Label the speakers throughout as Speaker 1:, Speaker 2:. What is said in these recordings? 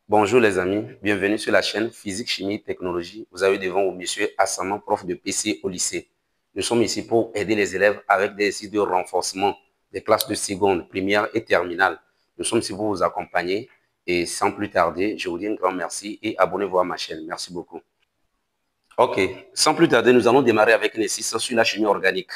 Speaker 1: Bonjour les amis, bienvenue sur la chaîne Physique, Chimie, Technologie. Vous avez devant vous monsieur Assaman, prof de PC au lycée. Nous sommes ici pour aider les élèves avec des exercices de renforcement des classes de seconde, première et terminale. Nous sommes ici pour vous accompagner et sans plus tarder, je vous dis un grand merci et abonnez-vous à ma chaîne. Merci beaucoup. Ok, sans plus tarder, nous allons démarrer avec un exercice sur la chimie organique.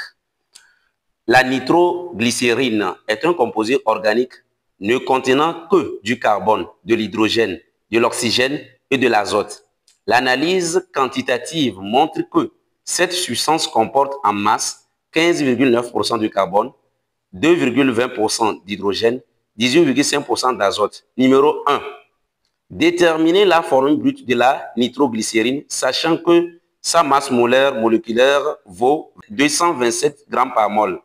Speaker 1: La nitroglycérine est un composé organique ne contenant que du carbone, de l'hydrogène, de l'oxygène et de l'azote. L'analyse quantitative montre que cette substance comporte en masse 15,9% de carbone, 2,20% d'hydrogène, 18,5% d'azote. Numéro 1. Déterminer la formule brute de la nitroglycérine, sachant que sa masse molaire moléculaire vaut 227 grammes par mol.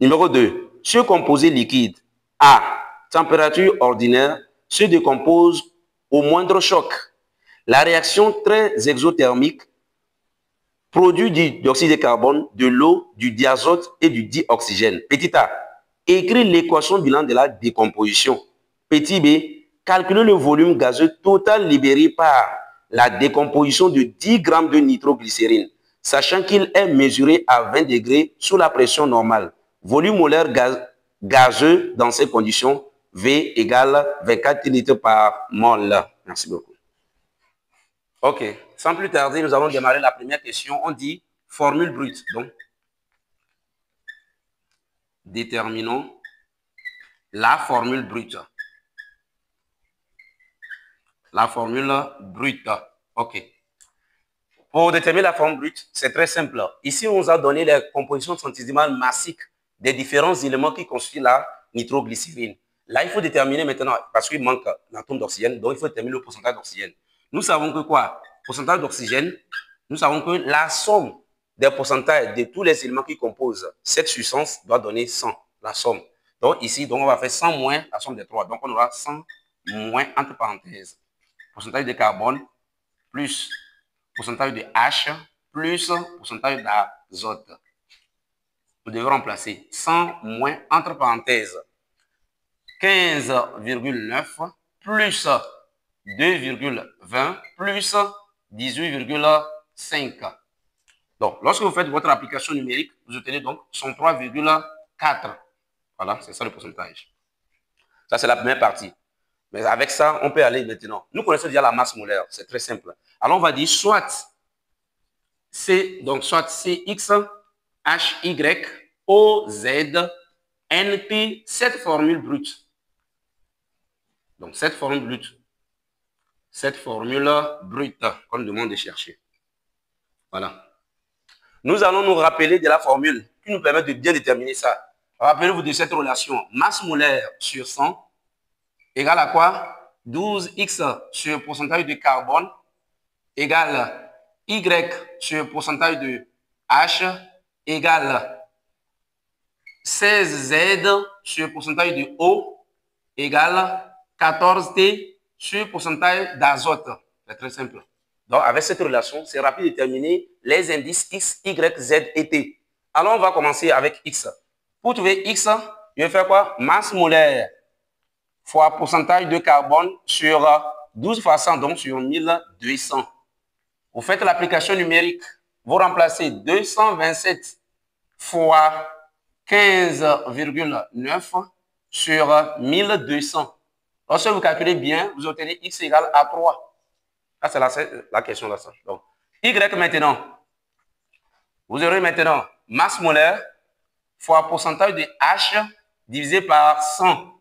Speaker 1: Numéro 2. Ce composé liquide, à température ordinaire, se décompose au moindre choc. La réaction très exothermique produit du dioxyde de carbone, de l'eau, du diazote et du dioxygène. Petit a. Écrit l'équation bilan de la décomposition. Petit b. Calculer le volume gazeux total libéré par la décomposition de 10 grammes de nitroglycérine, sachant qu'il est mesuré à 20 degrés sous la pression normale. Volume molaire gazeux dans ces conditions, V égale 24 litres par mol. Merci beaucoup. Ok, sans plus tarder, nous allons démarrer la première question. On dit formule brute. Donc, déterminons la formule brute. La formule brute. Ok. Pour déterminer la formule brute, c'est très simple. Ici, on nous a donné les compositions centésimales massiques des différents éléments qui constituent la nitroglycérine. Là, il faut déterminer maintenant, parce qu'il manque l'atome d'oxygène, donc il faut déterminer le pourcentage d'oxygène. Nous savons que quoi? Pourcentage d'oxygène, nous savons que la somme des pourcentages de tous les éléments qui composent cette substance doit donner 100, la somme. Donc ici, on va faire 100 moins la somme des 3. Donc on aura 100 moins, entre parenthèses, pourcentage de carbone plus pourcentage de H plus pourcentage d'azote. Vous devez remplacer 100 moins, entre parenthèses, 15,9 plus 2,20 plus 18,5. Donc, lorsque vous faites votre application numérique, vous obtenez donc 103,4. Voilà, c'est ça le pourcentage. Ça, c'est la première partie. Mais avec ça, on peut aller maintenant. Nous connaissons déjà la masse molaire. C'est très simple. Alors, on va dire soit CX, HY, OZ, NP, cette formule brute. Donc, cette formule brute qu'on nous demande de chercher. Voilà. Nous allons nous rappeler de la formule qui nous permet de bien déterminer ça. Rappelez-vous de cette relation masse molaire sur 100 égale à quoi? 12x sur pourcentage de carbone égale Y sur pourcentage de H égale 16Z sur pourcentage de O égale 14T sur pourcentage d'azote. C'est très simple. Donc, avec cette relation, c'est rapide de déterminer les indices X, Y, Z et T. Alors, on va commencer avec X. Pour trouver X, je vais faire quoi? Masse molaire fois pourcentage de carbone sur 12 fois 100, donc sur 1200. Vous faites l'application numérique. Vous remplacez 227 fois 15,9 sur 1200. Lorsque vous calculez bien, vous obtenez X égale à 3. Ça, c'est la question là. Donc, Y maintenant. Vous aurez maintenant masse molaire fois pourcentage de H divisé par 100. Tout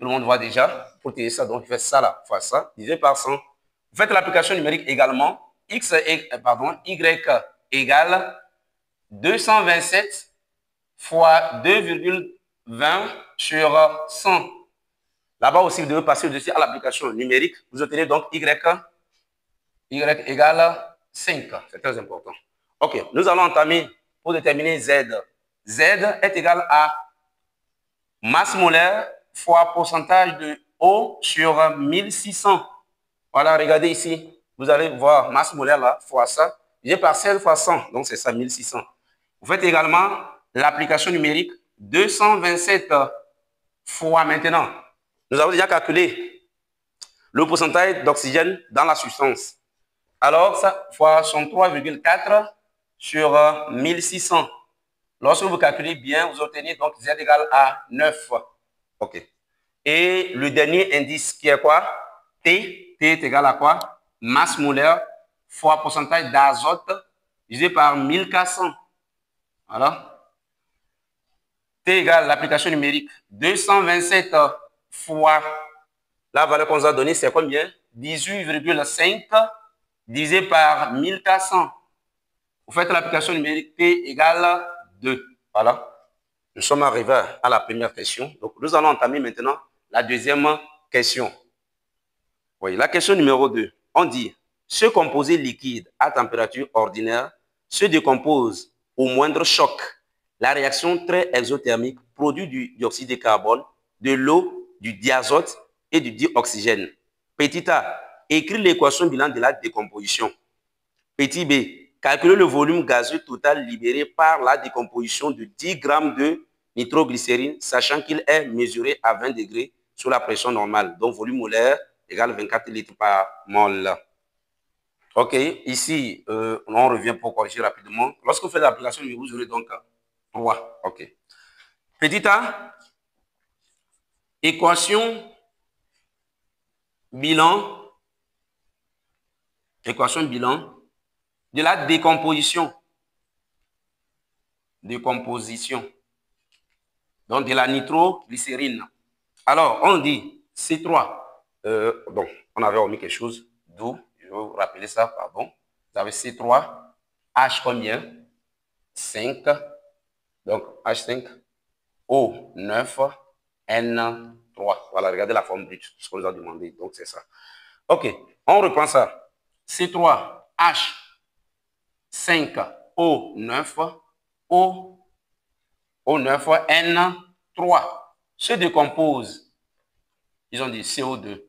Speaker 1: le monde voit déjà. Pour tirer ça, donc, il fait ça là, fois ça, divisé par 100. Vous faites l'application numérique également. Y égale 227 fois 2,20 sur 100. Là-bas aussi, vous devez passer au-dessus à l'application numérique. Vous obtenez donc Y égale 5. C'est très important. OK, nous allons entamer pour déterminer Z. Z est égal à masse molaire fois pourcentage de O sur 1600. Voilà, regardez ici. Vous allez voir masse molaire là, fois ça. J'ai par 16 fois 100, donc c'est ça, 1600. Vous faites également l'application numérique 227 fois maintenant. Nous avons déjà calculé le pourcentage d'oxygène dans la substance. Alors, ça fois 63,4 sur 1600. Lorsque vous calculez bien, vous obtenez donc Z égale à 9. OK. Et le dernier indice qui est quoi? T. T est égal à quoi? Masse molaire fois pourcentage d'azote divisé par 1400. Voilà. T égale l'application numérique 227 fois la valeur qu'on nous a donnée, c'est combien? 18,5 divisé par 1400. Vous faites l'application numérique T égale 2. Voilà. Nous sommes arrivés à la première question. Donc, nous allons entamer maintenant la deuxième question. Oui, la question numéro 2. On dit, ce composé liquide à température ordinaire se décompose au moindre choc. La réaction très exothermique produit du dioxyde de carbone, de l'eau, du diazote et du dioxygène. Petit a, écrit l'équation bilan de la décomposition. Petit b, calculer le volume gazeux total libéré par la décomposition de 10 grammes de nitroglycérine, sachant qu'il est mesuré à 20 degrés sous la pression normale. Donc, volume molaire égale 24 litres par mol. OK, ici, on revient pour corriger rapidement. Lorsque vous faites l'application, vous aurez donc 3. OK. Petit a, équation bilan de la décomposition. Donc, de la nitroglycérine. Alors, on dit C3. Donc, on avait omis quelque chose. D'où, je vais vous rappeler ça, pardon. Vous avez C3, H combien? 5. Donc, H5, O9, N3. Voilà, regardez la forme brute, ce qu'on nous a demandé. Donc, c'est ça. OK, on reprend ça. C3, H5, O9, O9, N3 se décompose. Ils ont dit CO2,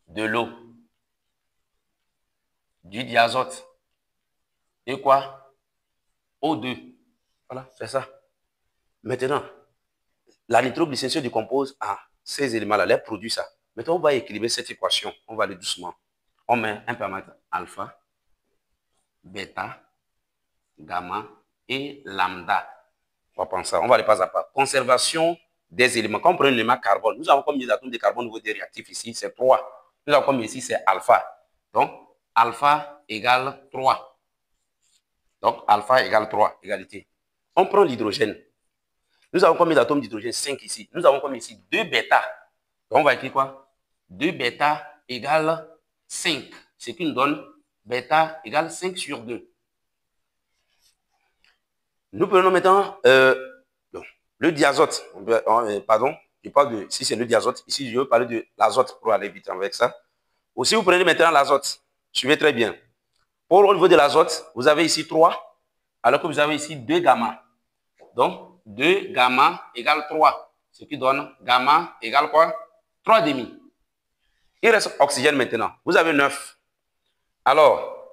Speaker 1: de l'eau, du diazote et quoi? O2. Voilà, c'est ça. Maintenant, la nitroglycérine se décompose en ces éléments-là, les produits ça. Maintenant, on va équilibrer cette équation. On va aller doucement. On met un paramètre alpha, bêta, gamma et lambda. On va penser ça. On va aller pas à pas. Conservation des éléments. Quand on prend l'élément carbone, nous avons combien d'atomes de carbone au niveau des réactifs ici? C'est 3. Nous avons combien ici? C'est alpha. Donc, alpha égale 3. Donc, alpha égale 3, égalité. On prend l'hydrogène. Nous avons combien d'atomes d'hydrogène? 5 ici. Nous avons combien ici? 2 bêta. Donc, on va écrire quoi? 2 bêta égale 5. Ce qui nous donne bêta égale 5 sur 2. Nous prenons maintenant le diazote. Pardon, je parle de, si c'est le diazote, ici je veux parler de l'azote pour aller vite avec ça. Aussi, vous prenez maintenant l'azote. Suivez très bien. Pour au niveau de l'azote, vous avez ici 3, alors que vous avez ici 2 gamma. Donc, 2 gamma égale 3. Ce qui donne gamma égale quoi? 3,5. Il reste oxygène maintenant. Vous avez 9. Alors,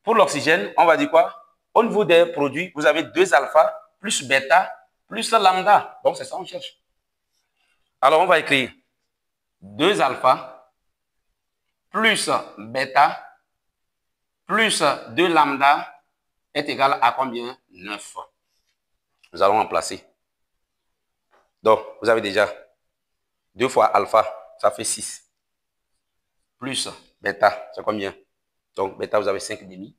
Speaker 1: pour l'oxygène, on va dire quoi? Au niveau des produits, vous avez 2 alpha plus bêta plus lambda. Donc, c'est ça qu'on cherche. Alors, on va écrire 2 alpha plus bêta plus 2 lambda est égal à combien? 9. Nous allons remplacer. Donc, vous avez déjà 2 fois alpha, ça fait 6. Plus bêta, c'est combien? Donc, bêta, vous avez 5,5.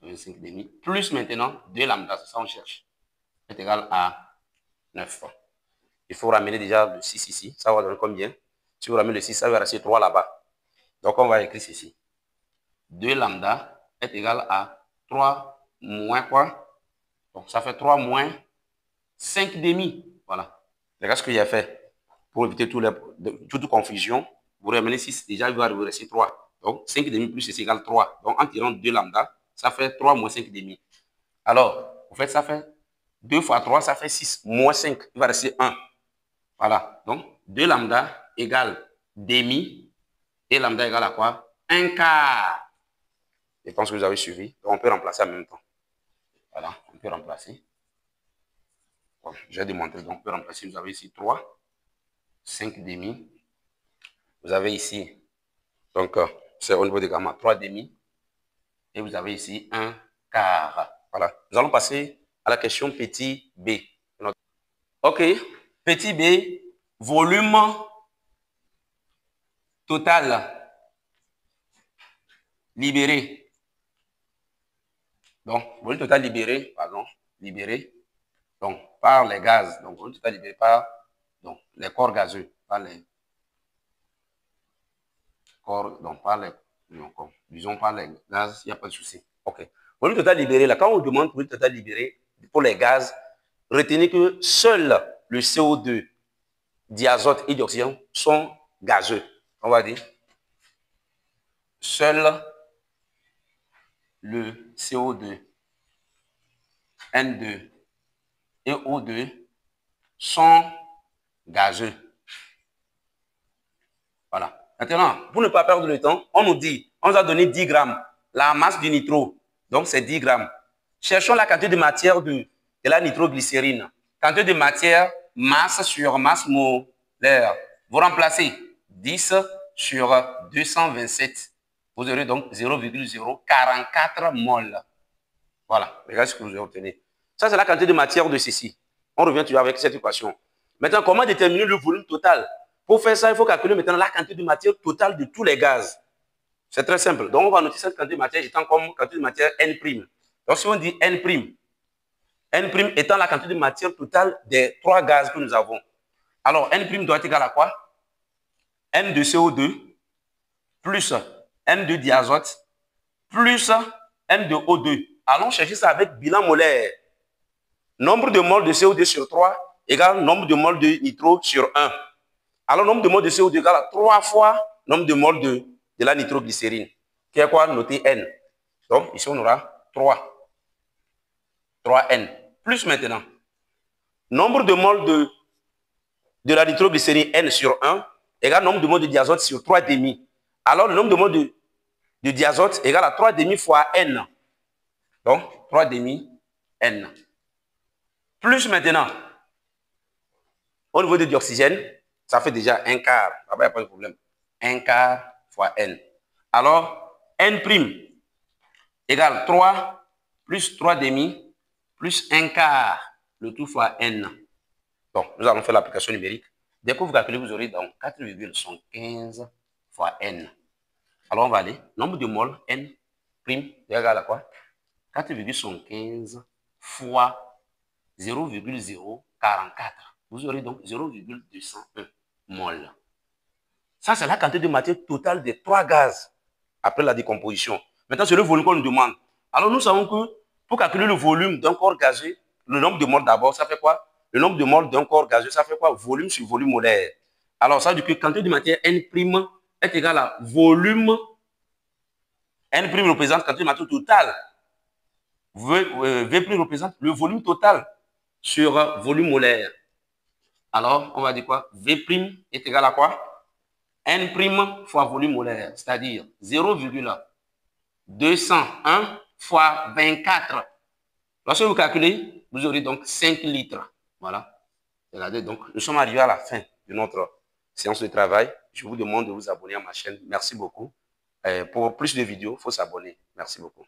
Speaker 1: 5,5. Plus maintenant 2 lambda, c'est ça qu'on cherche. Est égal à 9. Il faut ramener déjà le 6 ici. Ça va donner combien? Si vous ramenez le 6, ça va rester 3 là-bas. Donc, on va écrire ceci. 2 lambda est égal à 3 moins quoi? Donc, ça fait 3 moins 5,5. Voilà. Regarde ce que j'ai fait. Pour éviter toute confusion, vous ramenez 6. Déjà, il va vous rester 3. Donc, 5,5 plus 6 égale 3. Donc, en tirant 2 lambda, ça fait 3 moins 5,5. Alors, vous faites ça fait 2 fois 3, ça fait 6. Moins 5, il va rester 1. Voilà. Donc, 2 lambda égale demi. Et lambda égale à quoi? 1 quart. Je pense que vous avez suivi. Donc, on peut remplacer en même temps. Voilà, on peut remplacer. Bon, j'ai démontré. Donc, on peut remplacer. Vous avez ici 3, 5 demi, Vous avez ici, donc c'est au niveau de gamma 3 demi. Et vous avez ici un quart. Voilà. Nous allons passer à la question petit b. OK. Petit b, volume total libéré. Donc, volume total libéré, pardon, libéré, donc, par les gaz. Donc, volume total libéré par donc, les corps gazeux, par les corps, donc, par les, donc, disons, par les gaz, il n'y a pas de souci. OK. Volume total libéré, là, quand on demande volume total libéré pour les gaz, retenez que seul le CO2, diazote et dioxygène sont gazeux. On va dire, seul le CO2, N2 et O2 sont gazeux. Voilà. Maintenant, pour ne pas perdre le temps, on nous dit, on nous a donné 10 grammes, la masse du nitro, donc c'est 10 grammes. Cherchons la quantité de matière de la nitroglycérine. Quantité de matière, masse sur masse molaire. Vous remplacez 10 sur 227. Vous aurez donc 0,044 mol. Voilà, regardez ce que vous avez obtenu. Ça, c'est la quantité de matière de ceci. On revient toujours avec cette équation. Maintenant, comment déterminer le volume total? Pour faire ça, il faut calculer maintenant la quantité de matière totale de tous les gaz. C'est très simple. Donc, on va noter cette quantité de matière étant comme quantité de matière N'. Donc, si on dit N', N' étant la quantité de matière totale des 3 gaz que nous avons. Alors, N' doit être égal à quoi? N de CO2 plus N de diazote plus N de O2. Allons chercher ça avec bilan molaire. Nombre de moles de CO2 sur 3 égale nombre de moles de nitro sur 1. Alors, nombre de moles de CO2 égale à 3 fois nombre de moles de la nitroglycérine. Qui est quoi? Noter N. Donc, ici, on aura 3. 3N. Plus maintenant, nombre de moles de la nitroglycérine N sur 1 égale nombre de moles de diazote sur 3 demi. Alors, le nombre de moles de diazote égale à 3 demi fois N. Donc, 3 demi N. Plus maintenant, au niveau de dioxygène, ça fait déjà un quart. Là-bas, il n'y a pas de problème. Un quart fois N. Alors, N' égale 3 plus 3 demi plus un quart, le tout fois N. Donc, nous allons faire l'application numérique. Dès que vous calculez, vous aurez donc 4,115 fois N. Alors, on va aller. Nombre de moles N' égale à quoi? 4,115 fois 0,044. Vous aurez donc 0,201 mol. Ça, c'est la quantité de matière totale des 3 gaz après la décomposition. Maintenant, c'est le volume qu'on nous demande. Alors, nous savons que pour calculer le volume d'un corps gazeux, le nombre de moles d'abord, ça fait quoi? Le nombre de moles d'un corps gazeux, ça fait quoi? Volume sur volume molaire. Alors, ça veut dire que quantité de matière N' est égale à volume. N' représente quantité de matière totale. V' représente le volume total sur volume molaire. Alors, on va dire quoi? V' est égal à quoi? N' fois volume molaire, c'est-à-dire 0,201 fois 24. Lorsque vous calculez, vous aurez donc 5 litres. Voilà. Regardez, donc, nous sommes arrivés à la fin de notre séance de travail. Je vous demande de vous abonner à ma chaîne. Merci beaucoup. Pour plus de vidéos, il faut s'abonner. Merci beaucoup.